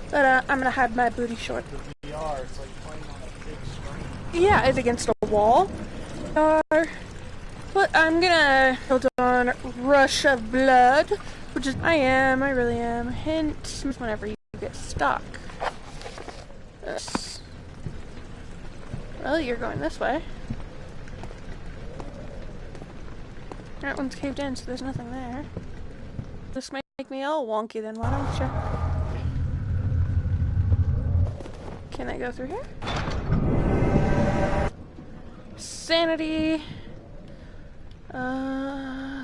But I'm gonna hide my booty short. The VR, it's like playing on a big screen. Yeah, it's against a wall. But I'm gonna build on Rush of Blood, which is I really am. Hint whenever you get stuck. Well, you're going this way. That one's caved in, so there's nothing there. This might make me all wonky then, why don't you? Can I go through here? Sanity.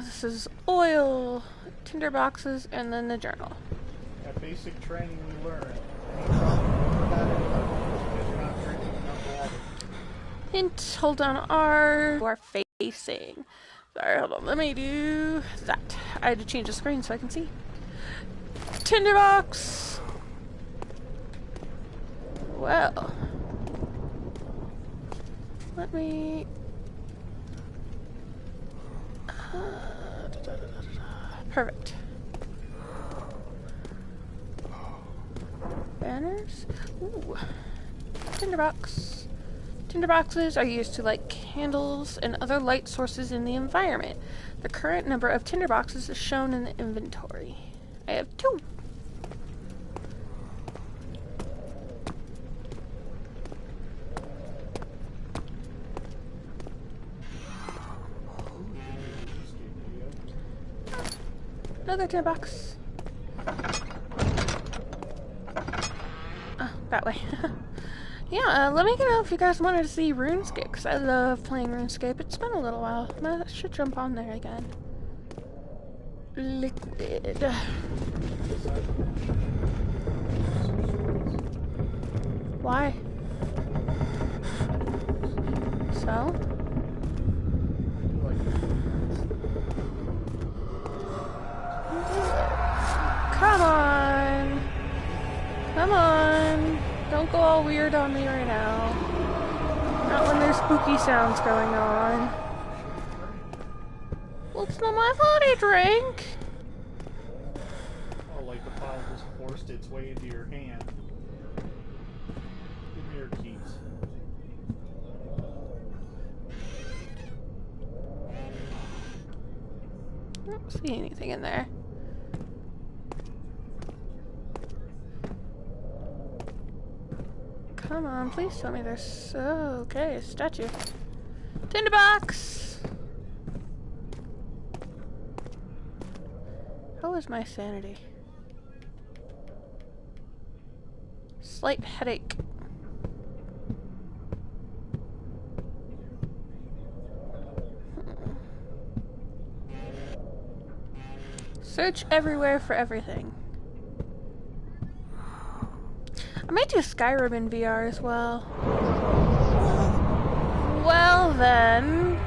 This is oil, tinder boxes, and then the journal. That basic training we learned. Any problem with that because you're not drinking enough water. Hint, hold on R. You are facing. Sorry, hold on, let me do that. I had to change the screen so I can see. Tinderbox! Well. Let me... Perfect. Banners? Ooh. Tinderbox. Tinderboxes are used to light candles and other light sources in the environment. The current number of tinderboxes is shown in the inventory. I have 2. Another tinderbox. Oh, that way. Yeah, let me know if you guys wanted to see RuneScape, because I love playing RuneScape. It's been a little while. I should jump on there again. Liquid. Why? So? Come on! Come on! Don't go all weird on me right now. Not when there's spooky sounds going on. Well, it's not my fault I drank! Oh, like the bottle just forced its way into your hand. Give me your keys. I don't see anything in there. Come on, please tell me there's... Oh, okay, statue. Tinderbox! How is my sanity? Slight headache. Search everywhere for everything. I might do Skyrim in VR as well. Well then,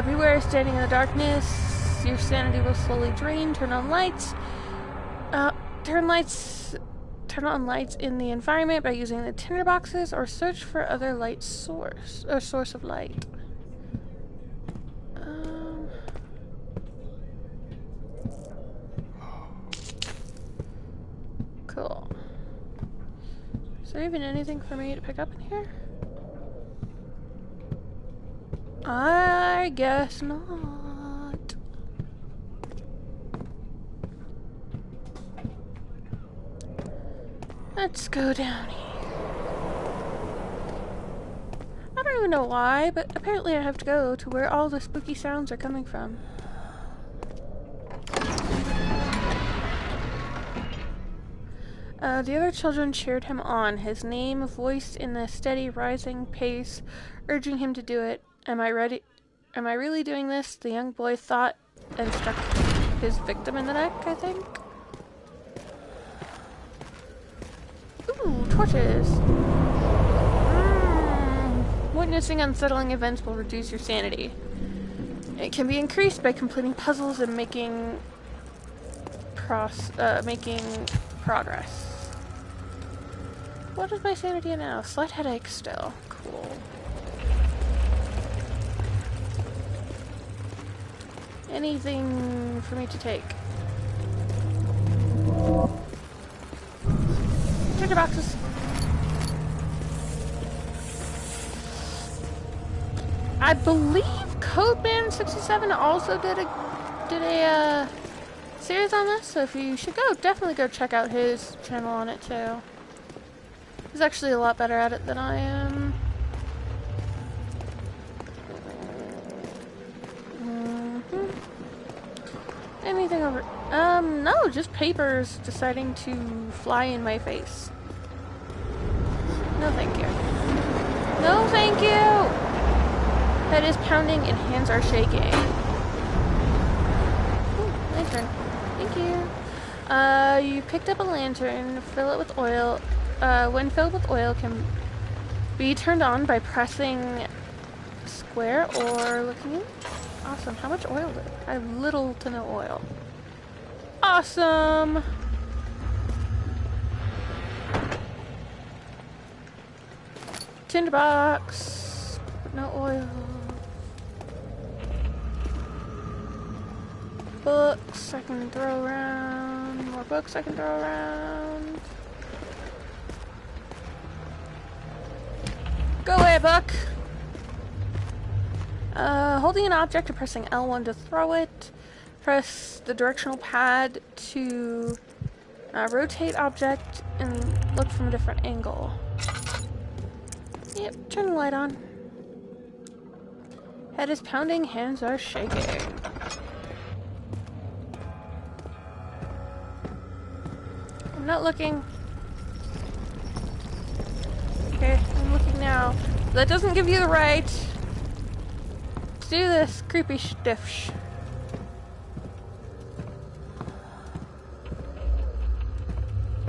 beware standing in the darkness. Your sanity will slowly drain. Turn on lights. Turn on lights in the environment by using the tinderboxes, or search for other light source or source of light. Cool. Is there even anything for me to pick up in here? I guess not. Let's go down here. I don't even know why, but apparently I have to go to where all the spooky sounds are coming from. The other children cheered him on, his name voiced in a steady rising pace, urging him to do it. Am I ready? Am I really doing this? The young boy thought and struck his victim in the neck, I think. Ooh, torches. Witnessing unsettling events will reduce your sanity. It can be increased by completing puzzles and making progress. What is my sanity now? Slight headache still. Cool. Anything for me to take? treasure boxes. I believe Codeman67 also did a series on this, so if you should definitely go check out his channel on it too. He's actually a lot better at it than I am. Anything over? No, just papers deciding to fly in my face. No, thank you. No, thank you! Head is pounding and hands are shaking. Ooh, lantern. Thank you. You picked up a lantern. Fill it with oil. When filled with oil, can be turned on by pressing square or looking in. Awesome. How much oil? I have little to no oil. Awesome! Tinderbox. No oil. Books I can throw around. More books I can throw around. Go away, book! Holding an object or pressing L1 to throw it. Press the directional pad to rotate object and look from a different angle. Yep, turn the light on. Head is pounding, hands are shaking. I'm not looking. Okay, I'm looking now. That doesn't give you the right to do this creepy stiff.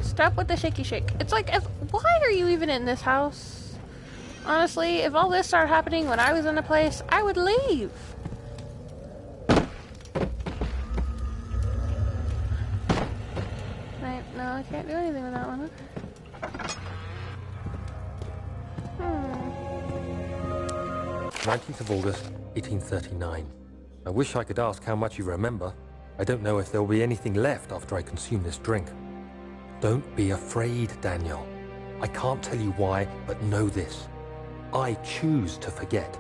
Stop with the shaky shake. It's like, why are you even in this house? Honestly, if all this started happening when I was in a place, I would leave. Right, no, I can't do anything with that one. Okay. 19th of August, 1839. I wish I could ask how much you remember. I don't know if there will be anything left after I consume this drink. Don't be afraid, Daniel. I can't tell you why, but know this. I choose to forget.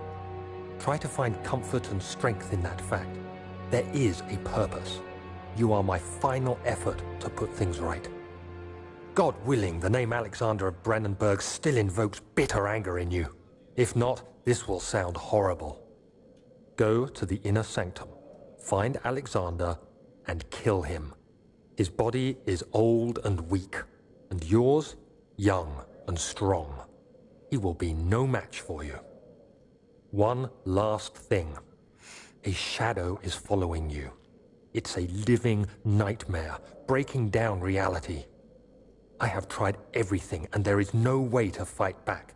Try to find comfort and strength in that fact. There is a purpose. You are my final effort to put things right. God willing, the name Alexander of Brandenburg still invokes bitter anger in you. If not, this will sound horrible. Go to the inner sanctum, find Alexander, and kill him. His body is old and weak, and yours, young and strong. He will be no match for you. One last thing. A shadow is following you. It's a living nightmare, breaking down reality. I have tried everything, and there is no way to fight back.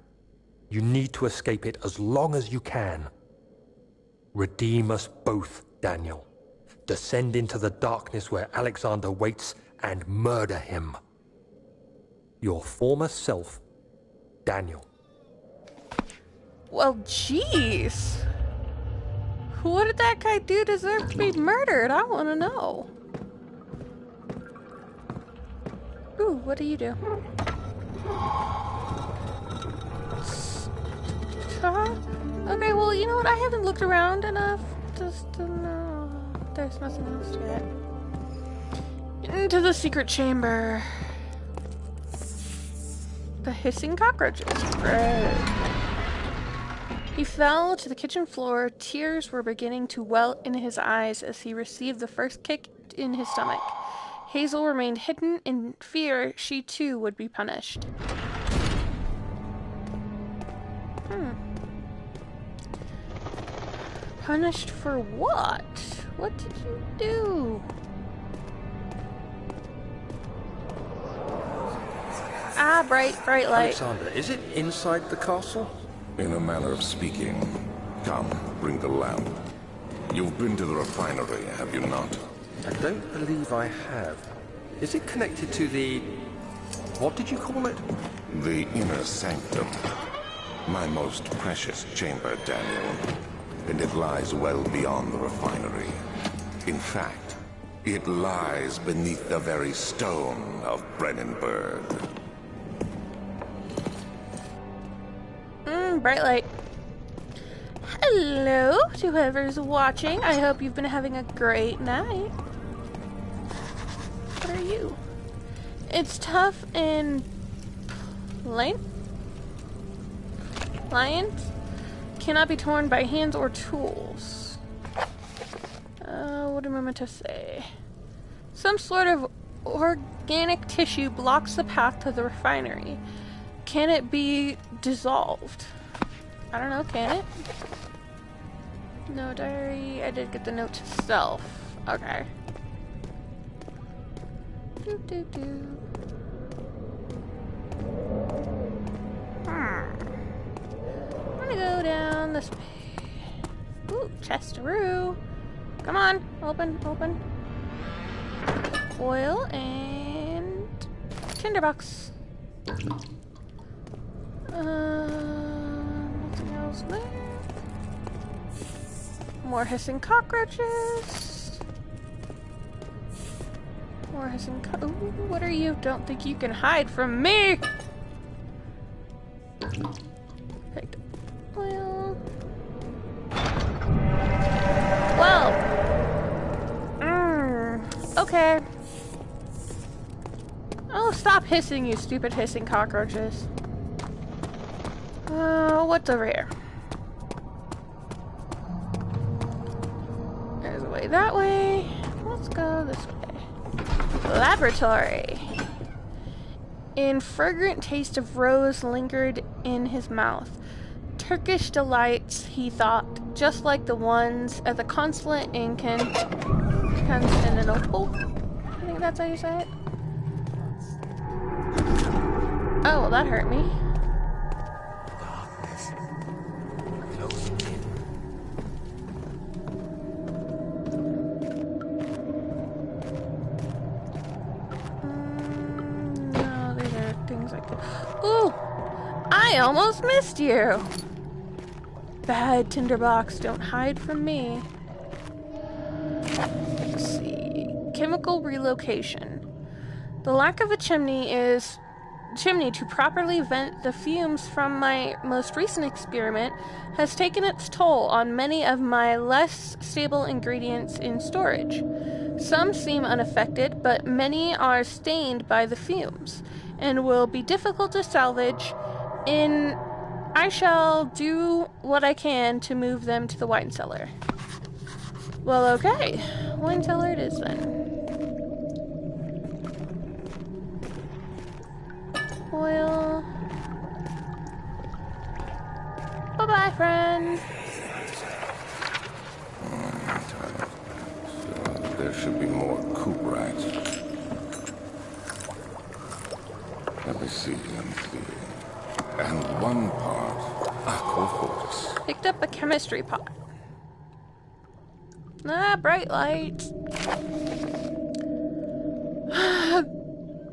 You need to escape it as long as you can. Redeem us both, Daniel. Descend into the darkness where Alexander waits and murder him. Your former self, Daniel. Well, jeez. What did that guy do to deserve to be murdered? I want to know. Ooh, what do you do? Okay, well, you know what? I haven't looked around enough just to know. There's nothing else yet. Into the secret chamber. The hissing cockroaches. Great. He fell to the kitchen floor. Tears were beginning to well in his eyes as he received the first kick in his stomach. Hazel remained hidden in fear she too would be punished. Punished for what? What did you do? Ah, bright light. Alexander, is it inside the castle? In a manner of speaking. Come, bring the lamp. You've been to the refinery, have you not? I don't believe I have. Is it connected to the... what did you call it? The inner sanctum. My most precious chamber, Daniel. And it lies well beyond the refinery. In fact, it lies beneath the very stone of Brennenburg. on, bright light. Hello to whoever's watching. I hope you've been having a great night. What are you? It's tough and lions cannot be torn by hands or tools. What am I meant to say? Some sort of organic tissue blocks the path to the refinery. Can it be dissolved? I don't know, can it? No diary. I did get the note to self. Okay. I'm gonna go down this way. Ooh, chesteroo. Come on, open. Oil and tinderbox. Nothing else there. More hissing cockroaches. More hissing ooh, what are you? Don't think you can hide from me! Picked up oil. Well. Okay. Oh, stop hissing, you stupid hissing cockroaches. What's over here? There's a way that way. Let's go this way. Laboratory. An fragrant taste of rose lingered in his mouth. Turkish delights, he thought, just like the ones at the consulate in Constantinople. I think that's how you say it. Oh, well, that hurt me. Darkness. Close in. No, these are things I could. Ooh! I almost missed you! Bad tinderbox, don't hide from me. Let's see. Chemical relocation. The lack of a chimney to properly vent the fumes from my most recent experiment has taken its toll on many of my less stable ingredients in storage. Some seem unaffected, but many are stained by the fumes and will be difficult to salvage. I shall do what I can to move them to the wine cellar. Well, okay. Wine cellar it is then. Oil. Bye-bye, friend. There should be more coop rats. Let me see. And one part aquafortis. Picked up a chemistry pot. Ah, bright light.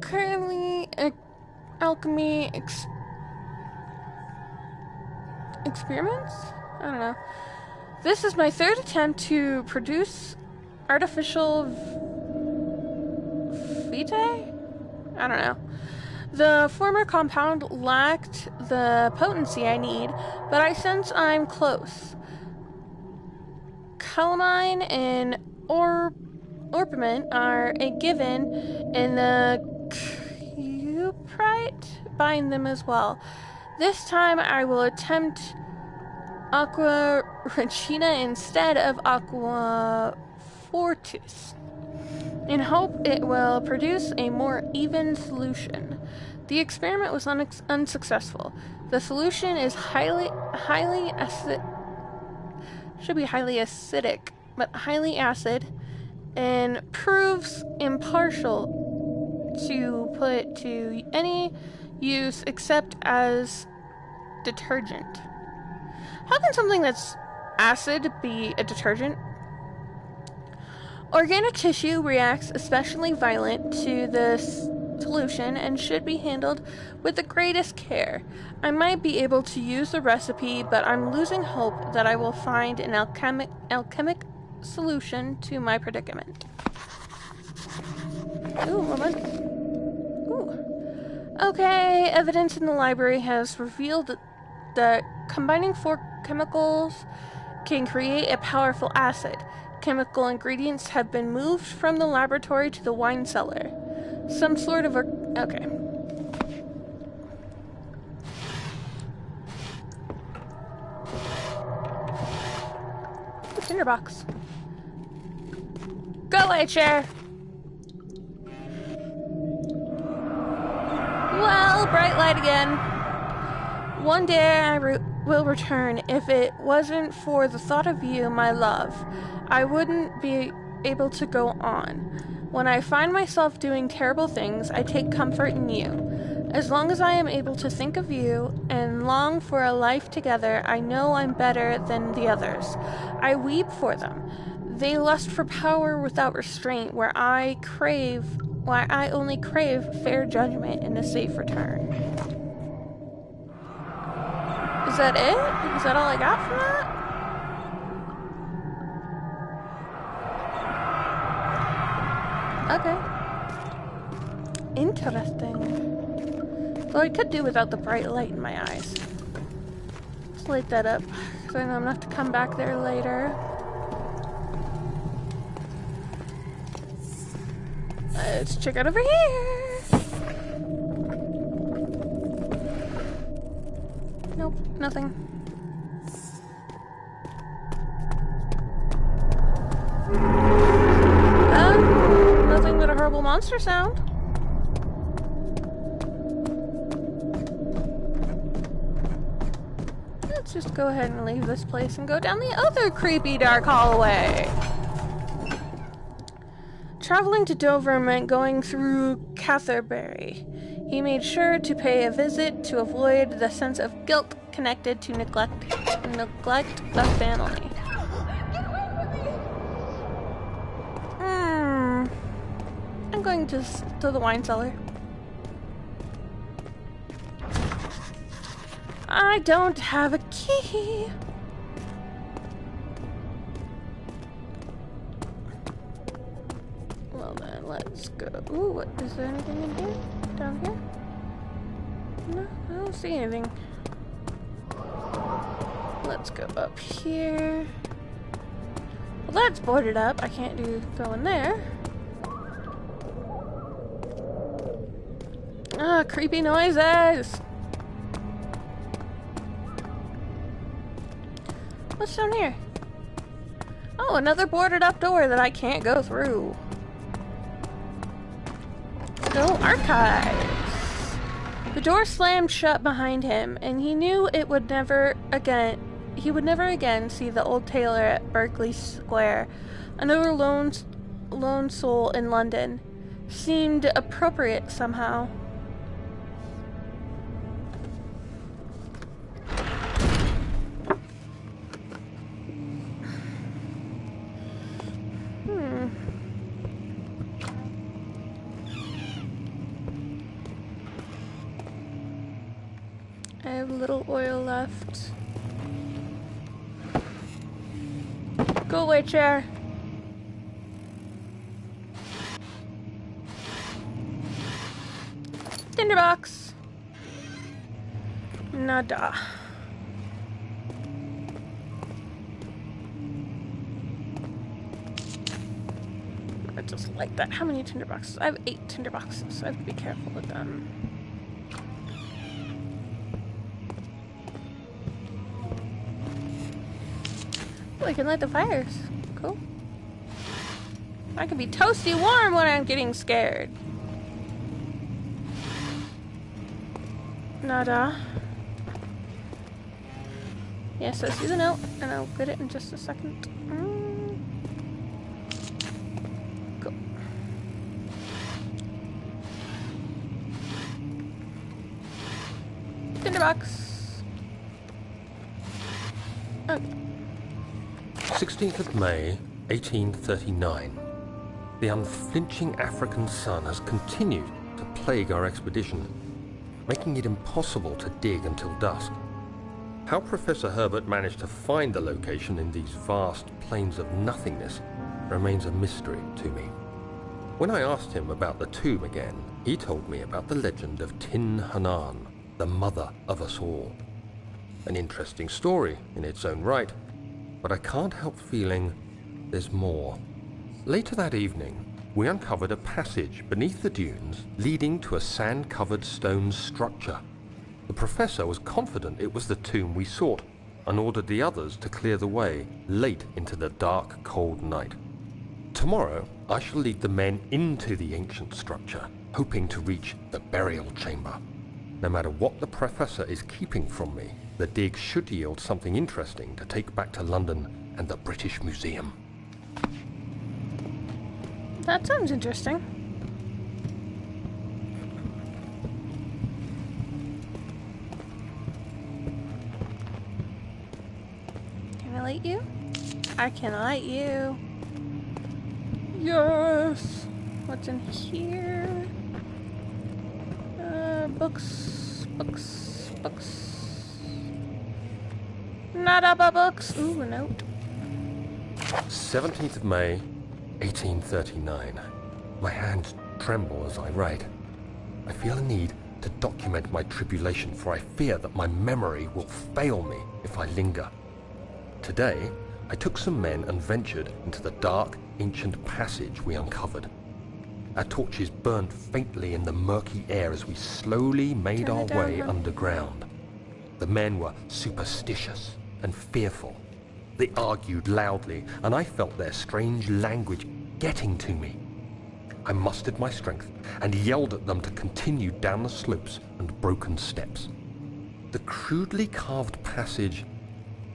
Currently, alchemy experiments? I don't know. This is my third attempt to produce artificial vitae? I don't know. The former compound lacked the potency I need, but I sense I'm close. Calamine and orpiment are a given, and the cuprite bind them as well. This time I will attempt aqua regina instead of aqua fortis, in hope it will produce a more even solution. The experiment was unsuccessful. The solution is highly acidic, but highly acid, and proves impartial to put to any use except as detergent. How can something that's acid be a detergent? Organic tissue reacts especially violent to this solution and should be handled with the greatest care. I might be able to use the recipe, but I'm losing hope that I will find an alchemic solution to my predicament. Ooh, woman. Ooh. Okay, evidence in the library has revealed that combining 4 chemicals can create a powerful acid. Chemical ingredients have been moved from the laboratory to the wine cellar. Some sort of a... Okay. Tinderbox. Go away, chair! Well, bright light again. One day I will return. If it wasn't for the thought of you, my love, I wouldn't be able to go on. When I find myself doing terrible things, I take comfort in you. As long as I am able to think of you and long for a life together, I know I'm better than the others. I weep for them. They lust for power without restraint, where I only crave fair judgment and a safe return. Is that it? Is that all I got from that? Okay. Interesting. Well, I could do without the bright light in my eyes. Let's light that up, because I know I'm going to have to come back there later. Let's check out over here. Nope, nothing. Nothing but a horrible monster sound. Let's just go ahead and leave this place and go down the other creepy dark hallway. Traveling to Dover meant going through Catherbury. He made sure to pay a visit to avoid the sense of guilt connected to neglect of family. I'm going to the wine cellar. I don't have a key. Well then, let's go. Ooh, what, is there anything in here? Down here? No, I don't see anything. Let's go up here. Well, that's boarded up. I can't go in there. Ah, creepy noises. What's down here? Oh, another boarded up door that I can't go through. Let's go archives. The door slammed shut behind him, and he knew he would never again see the old tailor at Berkeley Square. Another lone soul in London. Seemed appropriate somehow. I have little oil left. Go away, chair. Tinderbox. Nada. I just like that. How many tinderboxes? I have 8 tinderboxes, so I have to be careful with them. I can light the fires. Cool. I can be toasty warm when I'm getting scared. Nada. Yes, I see the note, and I'll get it in just a second. Go. Tinderbox. Okay. 16th of May, 1839. The unflinching African sun has continued to plague our expedition, making it impossible to dig until dusk. How Professor Herbert managed to find the location in these vast plains of nothingness remains a mystery to me. When I asked him about the tomb again, he told me about the legend of Tin Hanan, the mother of us all. An interesting story in its own right, but I can't help feeling there's more. Later that evening, we uncovered a passage beneath the dunes leading to a sand-covered stone structure. The professor was confident it was the tomb we sought and ordered the others to clear the way late into the dark, cold night. Tomorrow, I shall lead the men into the ancient structure, hoping to reach the burial chamber. No matter what the professor is keeping from me, the dig should yield something interesting to take back to London and the British Museum. That sounds interesting. Can I light you? I can light you. Yes! What's in here? Books. Not about books. Ooh, a note. 17th of May, 1839. My hands tremble as I write. I feel a need to document my tribulation, for I fear that my memory will fail me if I linger. Today, I took some men and ventured into the dark, ancient passage we uncovered. Our torches burned faintly in the murky air as we slowly made our way underground. The men were superstitious and fearful. They argued loudly, and I felt their strange language getting to me. I mustered my strength and yelled at them to continue down the slopes and broken steps. The crudely carved passage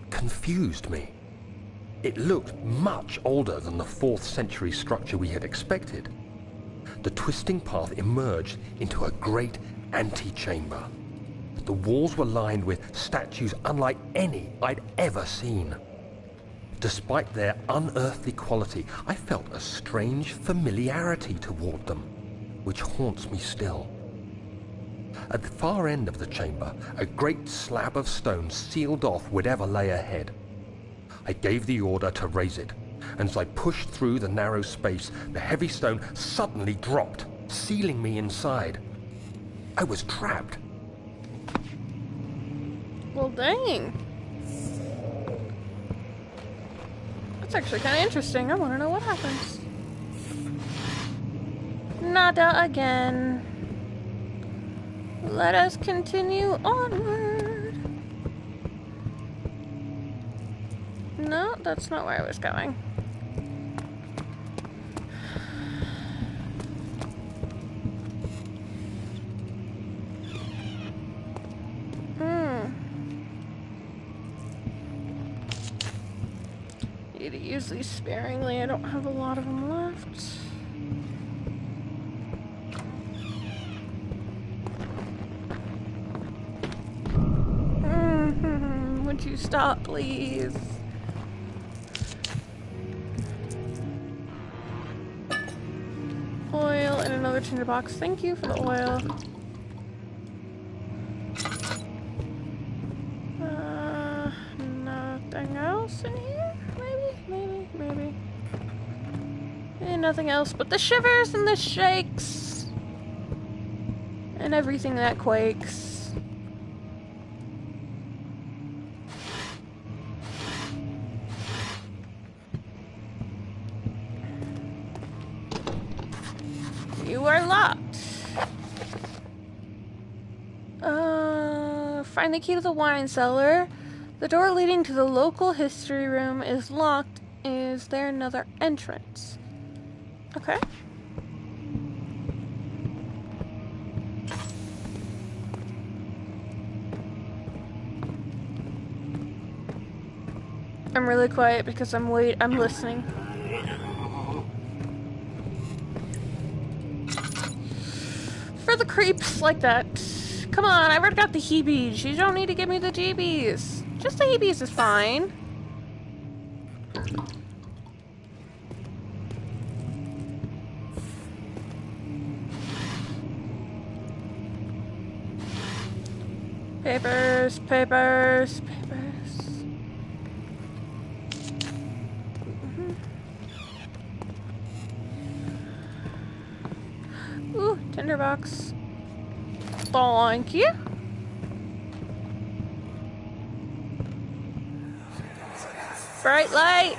confused me. It looked much older than the 4th century structure we had expected. The twisting path emerged into a great antechamber. The walls were lined with statues unlike any I'd ever seen. Despite their unearthly quality, I felt a strange familiarity toward them, which haunts me still. At the far end of the chamber, a great slab of stone sealed off whatever lay ahead. I gave the order to raise it, and as I pushed through the narrow space, the heavy stone suddenly dropped, sealing me inside. I was trapped. Well, dang. That's actually kind of interesting. I want to know what happens. Nada again. Let us continue onward. No, that's not where I was going. Need to use these sparingly. I don't have a lot of them left. Would you stop, please? Oil and another tinderbox. Thank you for the oil. Nothing else in here? Maybe. And nothing else but the shivers and the shakes. And everything that quakes. You are locked. Find the key to the wine cellar. The door leading to the local history room is locked. Is there another entrance? Okay. I'm really quiet because I'm listening. For the creeps like that. Come on, I already got the heebies. You don't need to give me the jeebies. Just the heebies is fine. Papers. Ooh, tinderbox. Thank you. Bright light!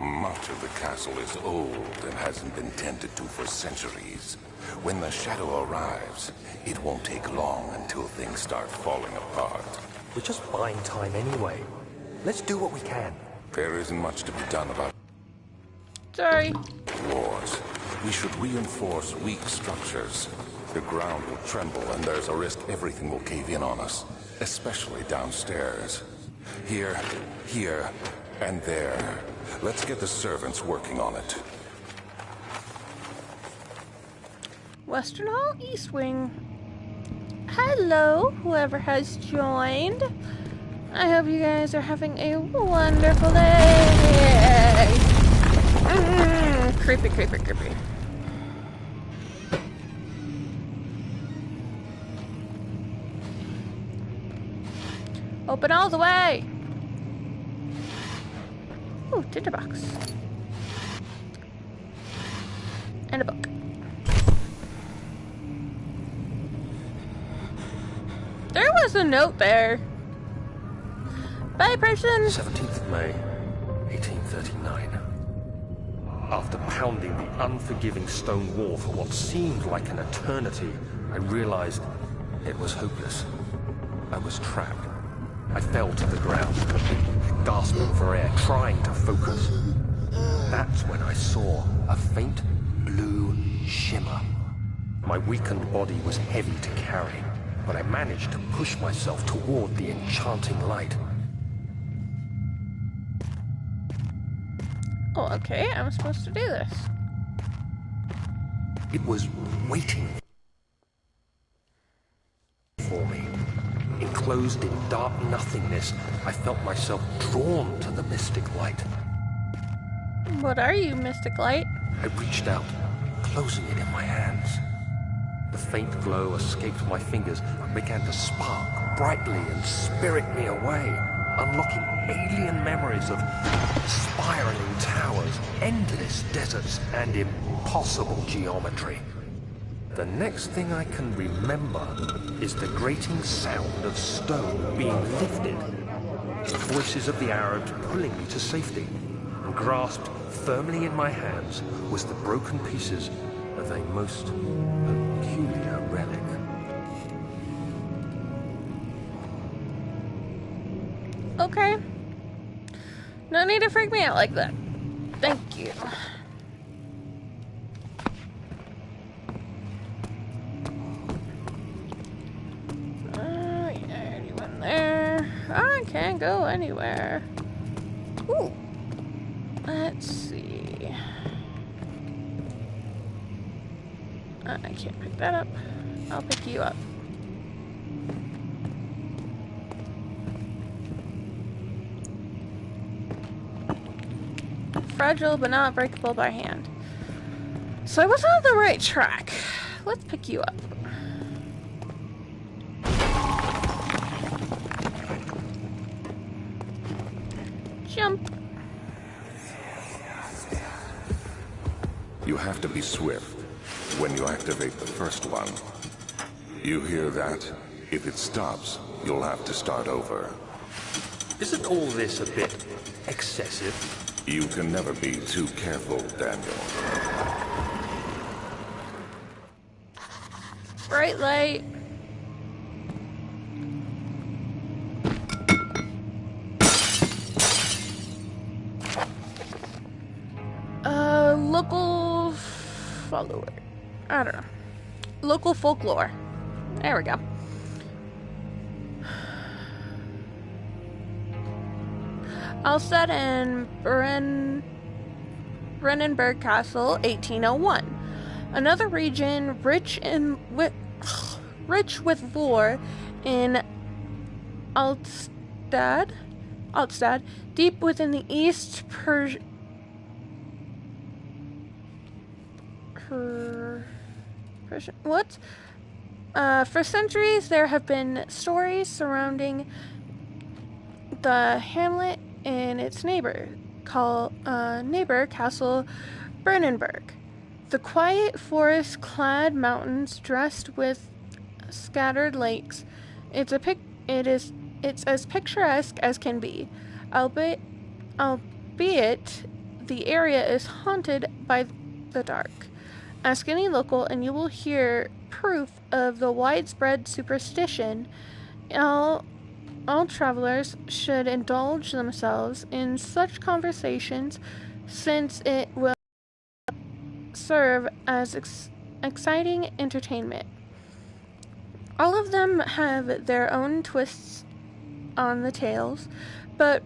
Much of the castle is old and hasn't been tended to for centuries. When the shadow arrives, it won't take long until things start falling apart. We're just buying time anyway. Let's do what we can. There isn't much to be done about Sorry. wars. We should reinforce weak structures. The ground will tremble and there's a risk everything will cave in on us, especially downstairs. Here, and there. Let's get the servants working on it. Western Hall, East Wing. Hello, whoever has joined. I hope you guys are having a wonderful day. Creepy, creepy, creepy. Open all the way. Ooh, tinderbox. And a book. There was a note there. Bye, person. 17th of May, 1839. After pounding the unforgiving stone wall for what seemed like an eternity, I realized it was hopeless. I was trapped. I fell to the ground, gasping for air, trying to focus. That's when I saw a faint blue shimmer. My weakened body was heavy to carry, but I managed to push myself toward the enchanting light. Oh, okay, I'm supposed to do this. It was waiting for me. Enclosed in dark nothingness, I felt myself drawn to the mystic light. What are you, Mystic Light? I reached out, closing it in my hands. The faint glow escaped my fingers and began to spark brightly and spirit me away, unlocking alien memories of spiraling towers, endless deserts, and impossible geometry. The next thing I can remember is the grating sound of stone being lifted, the voices of the Arabs pulling me to safety, and grasped firmly in my hands was the broken pieces of a most peculiar relic. Okay. No need to freak me out like that. Thank you. Yeah, I already went there. I can't go anywhere. Ooh. Let's see. I can't pick that up. I'll pick you up. Fragile but not breakable by hand. So I was on the right track. Let's pick you up. Jump. You have to be swift when you activate the first one. You hear that? If it stops, you'll have to start over. Isn't all this a bit excessive? You can never be too careful, Daniel. Bright light. Local follower. I don't know. Local folklore. There we go. All set in Brennenburg Castle, 1801. Another region rich with lore in Altstadt, deep within the East Persian. What? For centuries, there have been stories surrounding the hamlet and its neighbor Castle Brennenburg. The quiet forest-clad mountains dressed with scattered lakes. It's as picturesque as can be, albeit the area is haunted by the dark. Ask any local and you will hear proof of the widespread superstition. All travelers should indulge themselves in such conversations since it will serve as exciting entertainment. All of them have their own twists on the tales, but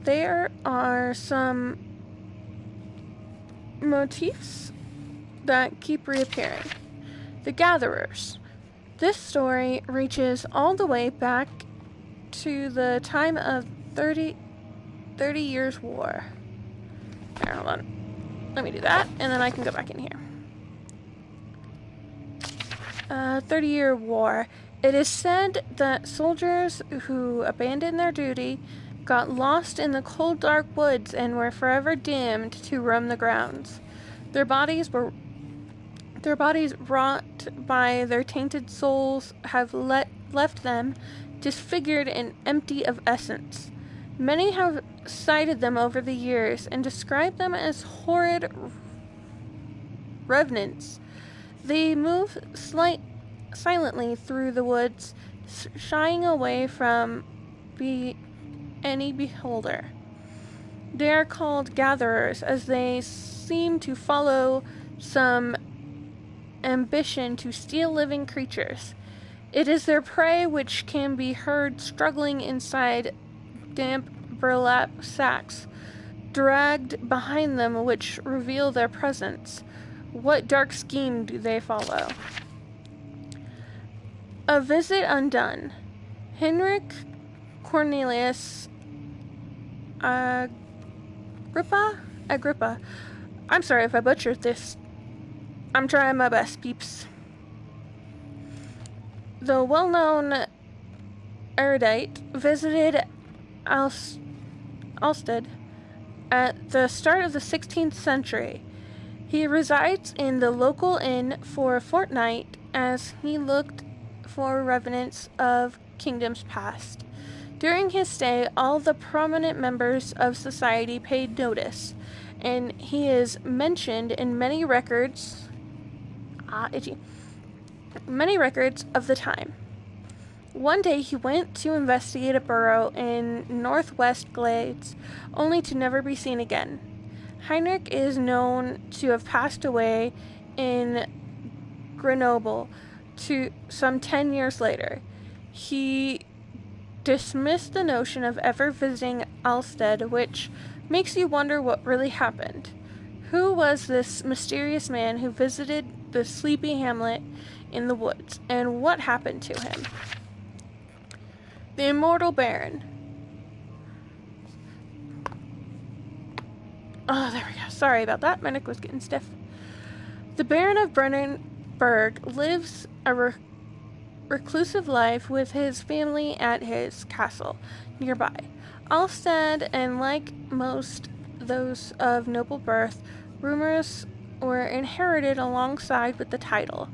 there are some motifs that keep reappearing. The Gatherers. This story reaches all the way back to the time of 30 Years' War. Here, hold on. Let me do that, and then I can go back in here. 30-Year War. It is said that soldiers who abandoned their duty got lost in the cold, dark woods and were forever doomed to roam the grounds. Their bodies, wrought by their tainted souls, have left them disfigured and empty of essence. Many have cited them over the years and described them as horrid revenants. They move silently through the woods, shying away from any beholder. They are called gatherers, as they seem to follow some ambition to steal living creatures. It is their prey which can be heard struggling inside damp burlap sacks, dragged behind them, which reveal their presence. What dark scheme do they follow? A Visit Undone. Henrik Cornelius Agrippa. I'm sorry if I butchered this. I'm trying my best, peeps. The well-known erudite visited Alsted at the start of the 16th century. He resides in the local inn for a fortnight as he looked for remnants of kingdoms past. During his stay, all the prominent members of society paid notice, and he is mentioned in many records of the time. One day he went to investigate a burrow in northwest Glades, only to never be seen again. Heinrich is known to have passed away in Grenoble some 10 years later. He dismissed the notion of ever visiting Alsted, which makes you wonder what really happened. Who was this mysterious man who visited the sleepy hamlet in the woods, and what happened to him? The Immortal Baron. Oh, there we go. Sorry about that. My neck was getting stiff. The Baron of Brennenburg lives a reclusive life with his family at his castle nearby. Alstad, and like most those of noble birth, rumors were inherited alongside with the title.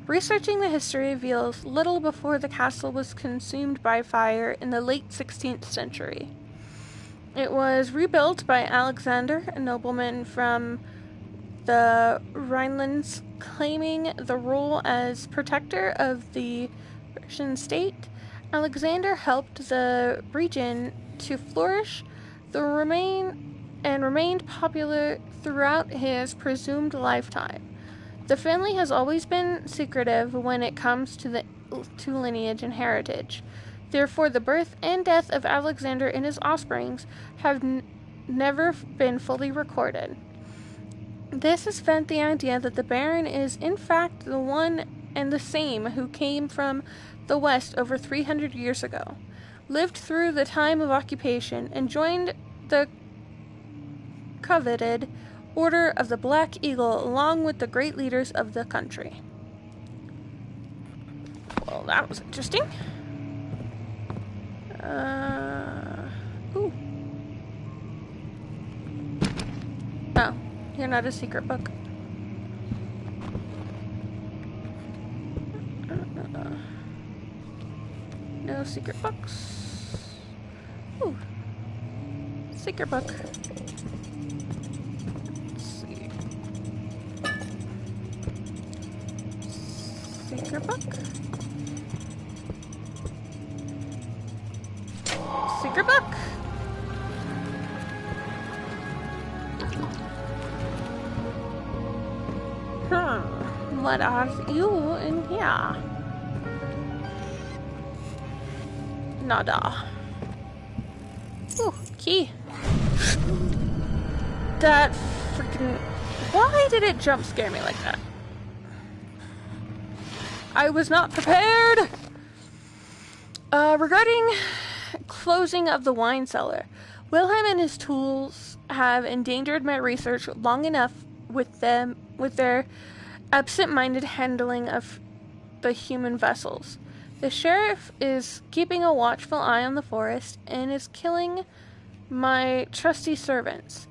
Researching the history reveals little before the castle was consumed by fire in the late 16th century. It was rebuilt by Alexander, a nobleman from the Rhinelands, claiming the role as protector of the Russian state. Alexander helped the region to flourish and remained popular throughout his presumed lifetime. The family has always been secretive when it comes to lineage and heritage. Therefore, the birth and death of Alexander and his offsprings have never been fully recorded. This has fed the idea that the Baron is in fact the one and the same who came from the West over 300 years ago, lived through the time of occupation, and joined the coveted Order of the Black Eagle along with the great leaders of the country. Well, that was interesting. Ooh. Oh, you're not a secret book. No secret books. Ooh. Secret book. Let's see. Secret book. Secret book. What are you in here? Nada. Ooh, key. That freaking... Why did it jump scare me like that? I was not prepared! Regarding closing of the wine cellar, Wilhelm and his tools have endangered my research long enough with their absent-minded handling of the human vessels. The sheriff is keeping a watchful eye on the forest and is killing my trusty servants.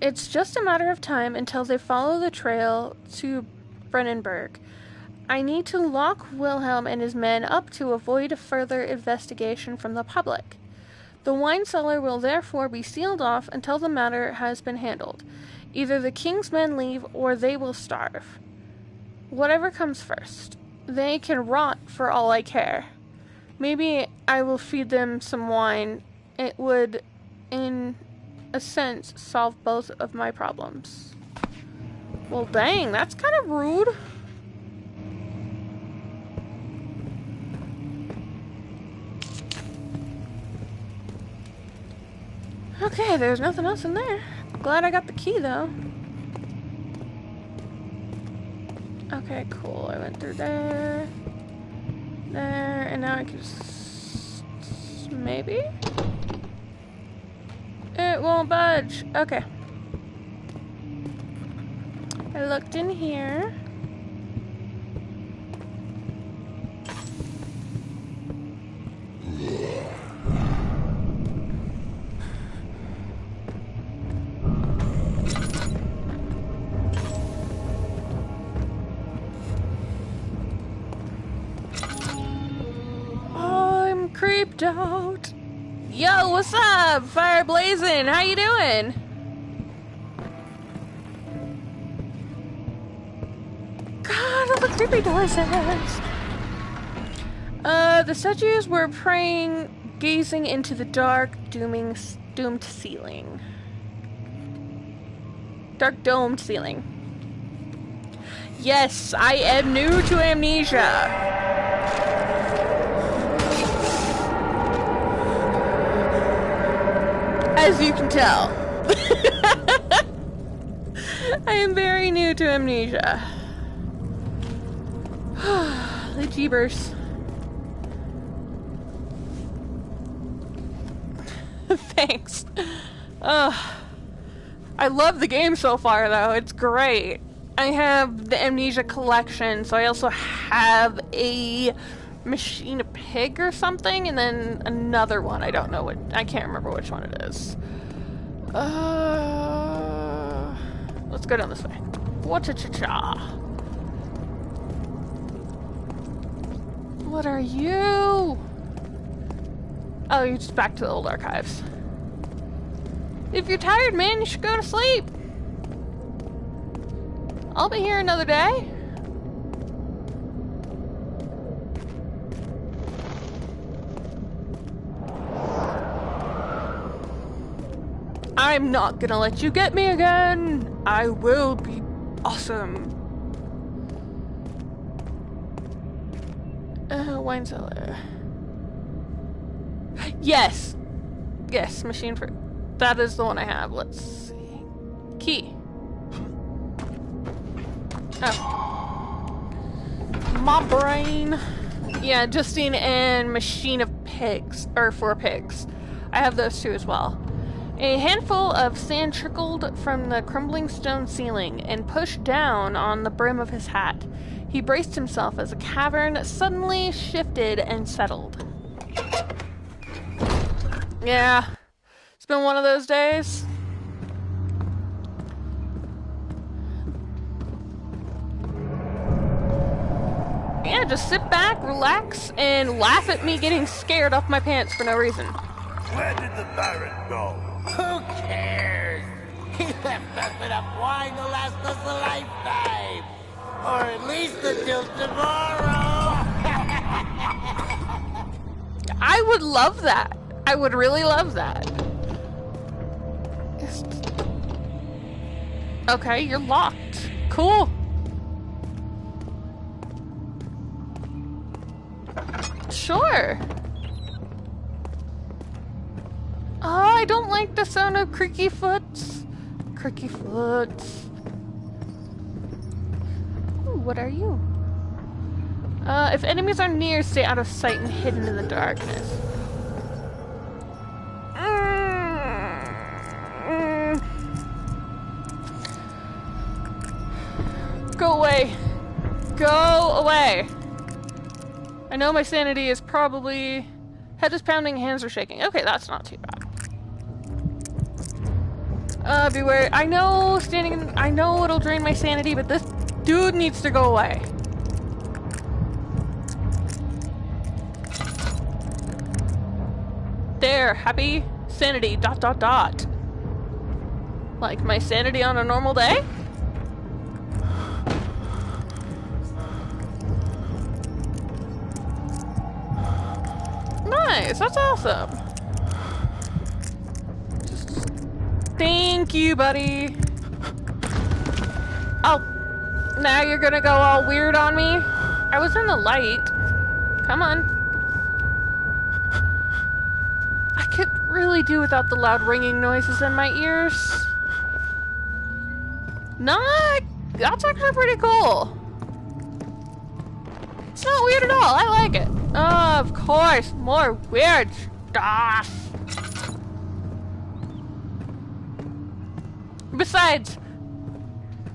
It's just a matter of time until they follow the trail to Brennenburg. I need to lock Wilhelm and his men up to avoid further investigation from the public. The wine cellar will therefore be sealed off until the matter has been handled. Either the king's men leave or they will starve. Whatever comes first. They can rot for all I care. Maybe I will feed them some wine. It would, in a sense, solve both of my problems. Well, dang, that's kind of rude. Okay, there's nothing else in there. Glad I got the key, though. Okay, cool. I went through there. There, and now I can just... maybe? It won't budge. Okay. I looked in here. Creeped out. Yo, what's up? Fire blazing. How you doing? God, all the creepy noises. The statues were praying, gazing into the dark, doomed ceiling. Dark domed ceiling. Yes, I am new to Amnesia. As you can tell. I am very new to Amnesia. The jeebers. Thanks. I love the game so far, though. It's great. I have the Amnesia collection, so I also have a Machine of Pig or something, and then another one. I don't know what. I can't remember which one it is. Let's go down this way. What-cha-cha-cha. What are you? Oh, you're just back to the old archives. If you're tired, man, you should go to sleep. I'll be here another day. I'm not gonna let you get me again. I will be awesome. Wine cellar. Yes! Yes, machine for... That is the one I have. Let's see. Key. Oh. My brain. Yeah, Justine and Machine of Pigs. Or for Pigs. I have those two as well. A handful of sand trickled from the crumbling stone ceiling and pushed down on the brim of his hat. He braced himself as a cavern suddenly shifted and settled. Yeah, it's been one of those days. Yeah, just sit back, relax, and laugh at me getting scared off my pants for no reason. Where did the Baron go? Who cares? He left us enough wine to last us a lifetime. Or at least until tomorrow. I would love that. I would really love that. Okay, you're locked. Cool. Sure. Oh, I don't like the sound of creaky foots. Creaky foots. Ooh, what are you? If enemies are near, stay out of sight and hidden in the darkness. Go away. Go away. I know my sanity is probably... Head is pounding, hands are shaking. Okay, that's not too bad. Beware. I know I know it'll drain my sanity, but this dude needs to go away. There, happy sanity, ... Like my sanity on a normal day? Nice, that's awesome. Thank you, buddy. Oh, now you're gonna go all weird on me? I was in the light. Come on. I could really do without the loud ringing noises in my ears. Not... That's actually pretty cool. It's not weird at all. I like it. Oh, of course. More weird stuff. Besides,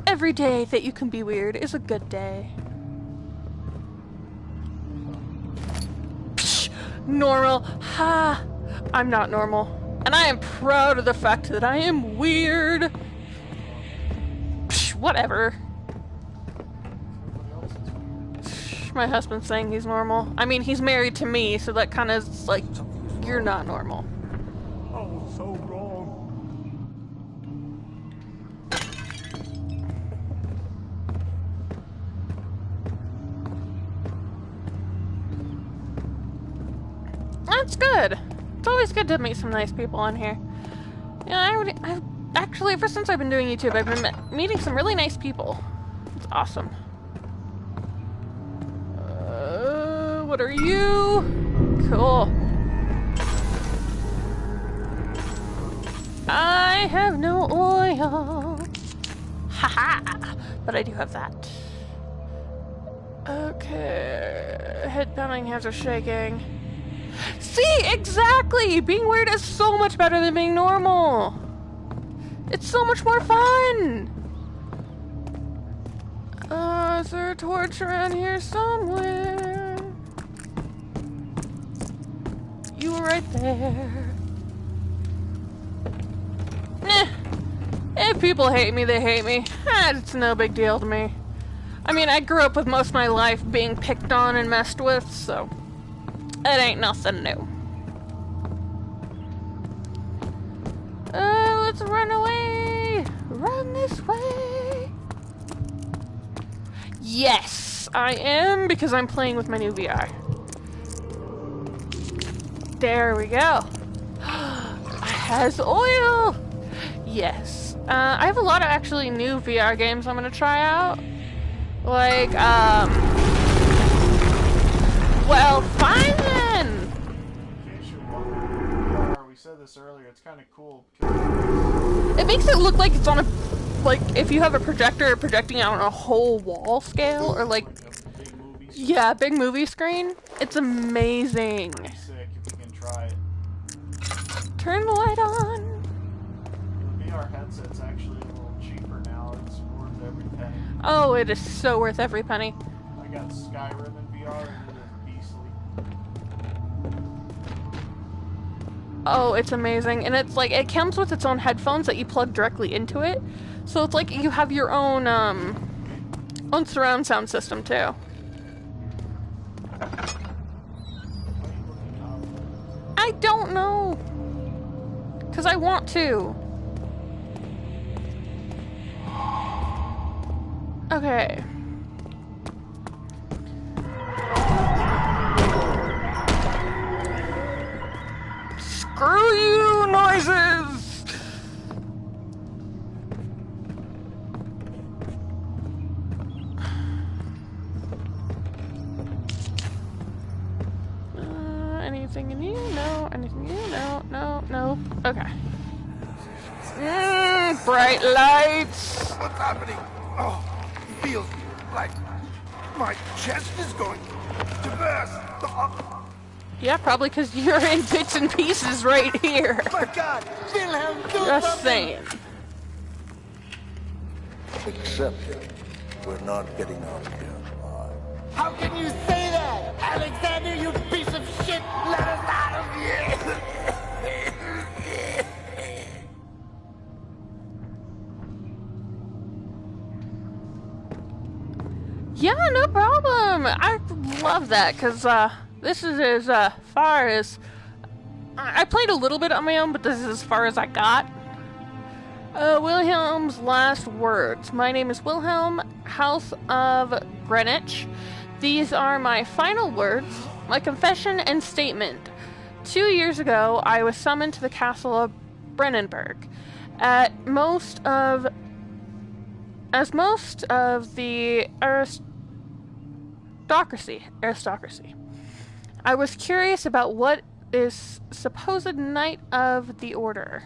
every day that you can be weird is a good day. Psh, normal. Ha! I'm not normal. And I am proud of the fact that I am weird. Psh, whatever. Psh, my husband's saying he's normal. I mean, he's married to me, so that kind of is like, you're not normal. Oh, so wrong. That's good. It's always good to meet some nice people on here. Yeah, I actually, ever since I've been doing YouTube, I've been meeting some really nice people. It's awesome. What are you? Cool. I have no oil. Haha! But I do have that. Okay. Head pounding, hands are shaking. See, exactly! Being weird is so much better than being normal. It's so much more fun. Is there a torch around here somewhere? You were right there. Nah. If people hate me, they hate me. It's no big deal to me. I mean, I grew up with most of my life being picked on and messed with, so... It ain't nothing new. Let's run away! Run this way! Yes! I am, because I'm playing with my new VR. There we go. It has oil! Yes. I have a lot of actually new VR games I'm gonna try out. Like, well, fine then! In case you're wondering, we said this earlier, it's kind of cool because It makes it look like it's on a, like, if you have a projector projecting out on a whole wall scale, or like, a big movie. yeah, big movie screen. It's amazing. Pretty sick if we can try it. Turn the light on. The VR headset's actually a little cheaper now. It's worth every penny. Oh, it is so worth every penny. I got Skyrim in VR and it is beastly. Oh, it's amazing. And it's like, it comes with its own headphones that you plug directly into it. So it's like you have your own surround sound system too. What are you looking up? I don't know. because I want to. Okay. Screw you, noises! Anything in you? No. Anything in you? No. No. Nope. Okay. Bright lights! What's happening? Oh, it feels like my chest is going to burst. Oh, Yeah, probably because you're in bits and pieces right here. My God, Wilhelm, do Just something! saying. except we're not getting out of here alive. How can you say that? Alexander, you piece of shit! Let us out of here! Yeah, no problem. I love that because this is as far as I played a little bit on my own, but this is as far as I got. Wilhelm's last words. My name is Wilhelm, House of Greenwich. These are my final words, my confession and statement. 2 years ago, I was summoned to the castle of Brennenburg. As most of the aristocracy. I was curious about what this supposed knight of the order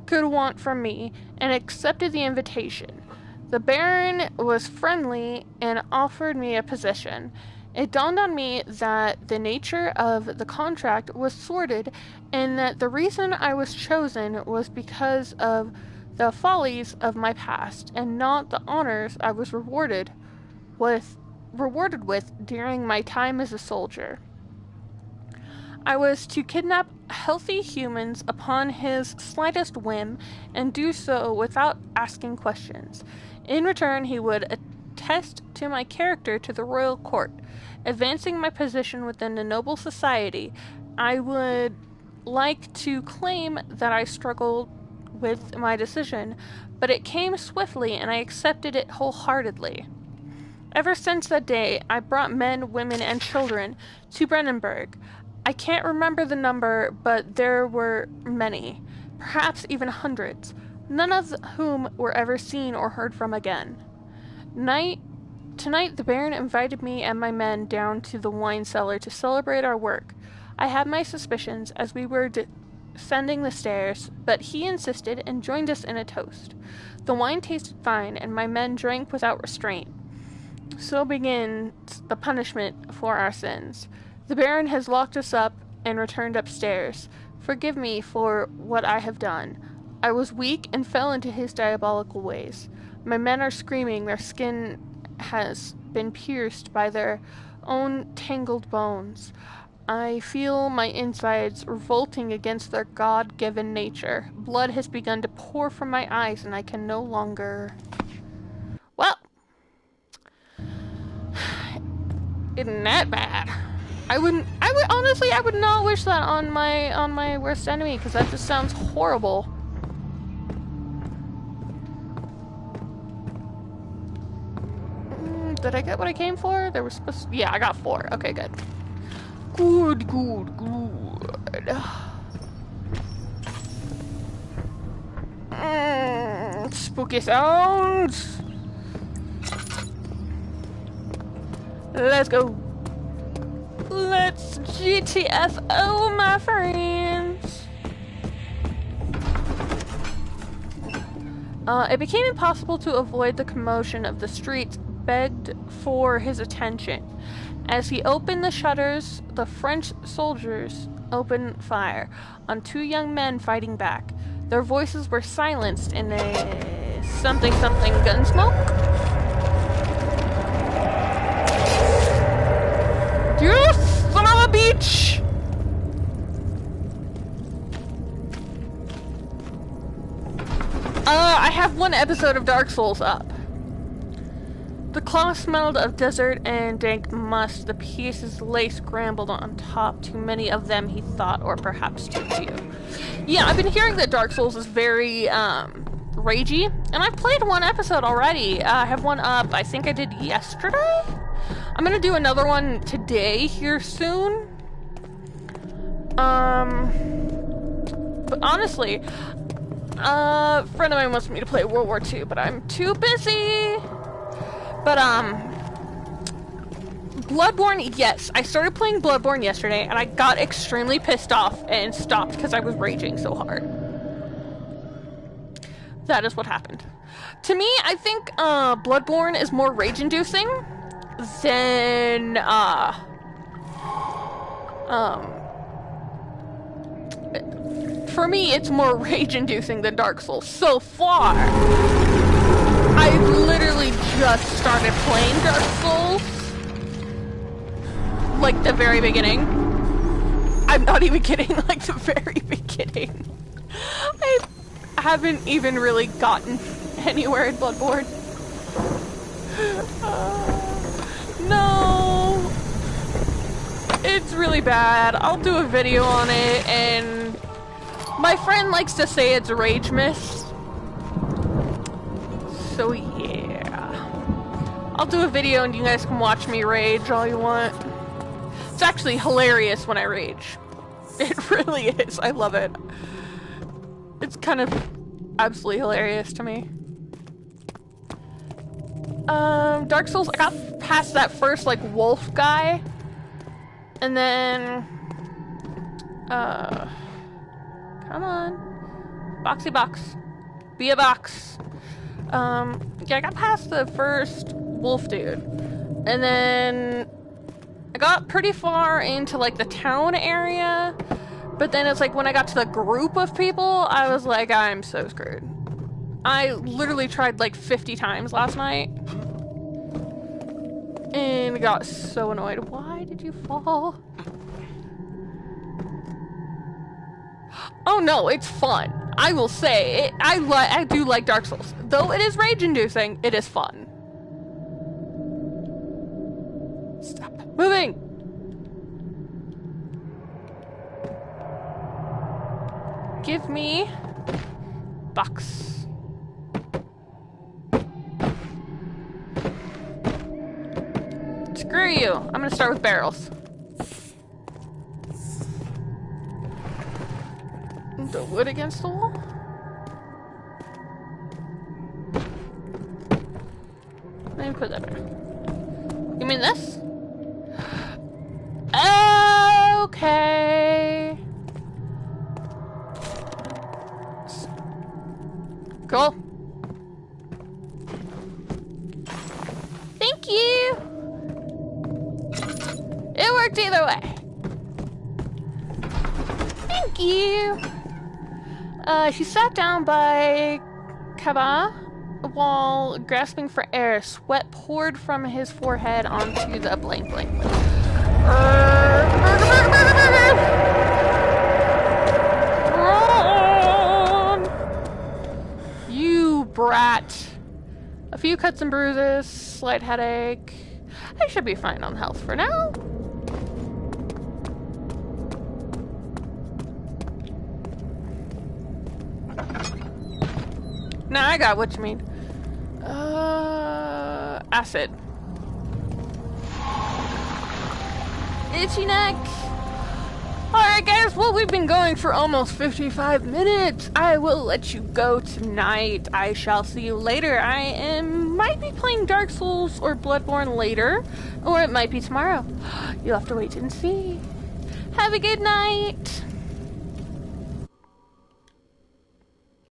could want from me, and accepted the invitation. The Baron was friendly and offered me a position. It dawned on me that the nature of the contract was sordid, and that the reason I was chosen was because of the follies of my past, and not the honors I was rewarded with during my time as a soldier. I was to kidnap healthy humans upon his slightest whim, and do so without asking questions. In return, he would attest to my character to the royal court, advancing my position within the noble society. I would like to claim that I struggled with my decision, but it came swiftly and I accepted it wholeheartedly. Ever since that day, I brought men, women, and children to Brennenburg. I can't remember the number, but there were many, perhaps even hundreds, none of whom were ever seen or heard from again. Tonight, the Baron invited me and my men down to the wine cellar to celebrate our work. I had my suspicions as we were descending the stairs, but he insisted and joined us in a toast. The wine tasted fine, and my men drank without restraint. So begins the punishment for our sins. The Baron has locked us up and returned upstairs. Forgive me for what I have done. I was weak and fell into his diabolical ways. My men are screaming. Their skin has been pierced by their own tangled bones. I feel my insides revolting against their God-given nature. Blood has begun to pour from my eyes, and I can no longer... Well, isn't that bad? I would honestly, I would not wish that on my worst enemy, because that just sounds horrible. Did I get what I came for? There was supposed to... Yeah, I got 4. Okay, good. Good. Spooky sounds. Let's go. Let's GTFO, my friends. It became impossible to avoid the commotion of the streets, begged for his attention. As he opened the shutters, the French soldiers opened fire on 2 young men fighting back. Their voices were silenced in a something gun smoke. You son of a bitch! I have 1 episode of Dark Souls up. The claw smelled of desert and dank musk. The pieces lay scrambled on top. Too many of them, he thought, or perhaps too few. Yeah, I've been hearing that Dark Souls is very, ragey, and I've played one episode already. I have one up, I think I did yesterday? I'm gonna do another one today, here soon. But honestly, a friend of mine wants me to play World War II, but I'm too busy. But, Bloodborne, yes. I started playing Bloodborne yesterday, and I got extremely pissed off and stopped because I was raging so hard. That is what happened. To me, I think, Bloodborne is more rage-inducing than, for me, it's more rage-inducing than Dark Souls. So far, I literally just started playing Dark Souls. Like, the very beginning. I'm not even kidding, like, the very beginning. I haven't even really gotten anywhere in Bloodborne. No! It's really bad. I'll do a video on it, and my friend likes to say it's a rage miss. So yeah. I'll do a video and you guys can watch me rage all you want. It's actually hilarious when I rage. It really is. I love it. It's kind of absolutely hilarious to me. Dark Souls, I got past that first, like, wolf guy. And then, come on. Boxy box. Be a box. Yeah, I got past the first wolf dude. And then I got pretty far into, like, the town area. But then it's like when I got to the group of people, I was like, I'm so screwed. I literally tried like 50 times last night. And got so annoyed. Why did you fall? Oh no, it's fun. I will say, I do like Dark Souls. Though it is rage-inducing, it is fun. Stop moving! Give me box. Screw you. I'm gonna start with barrels. The wood against the wall? Let me put that back. You mean this? Okay. Cool. Thank you. It worked either way. Thank you. She sat down by Kaba while grasping for air. Sweat poured from his forehead onto the blank. You brat. A few cuts and bruises, slight headache. I should be fine on health for now. Nah, I got what you mean. Acid. Itchy neck. Alright guys, well we've been going for almost 55 minutes. I will let you go tonight. I shall see you later. Might be playing Dark Souls or Bloodborne later, or it might be tomorrow. You'll have to wait and see. Have a good night.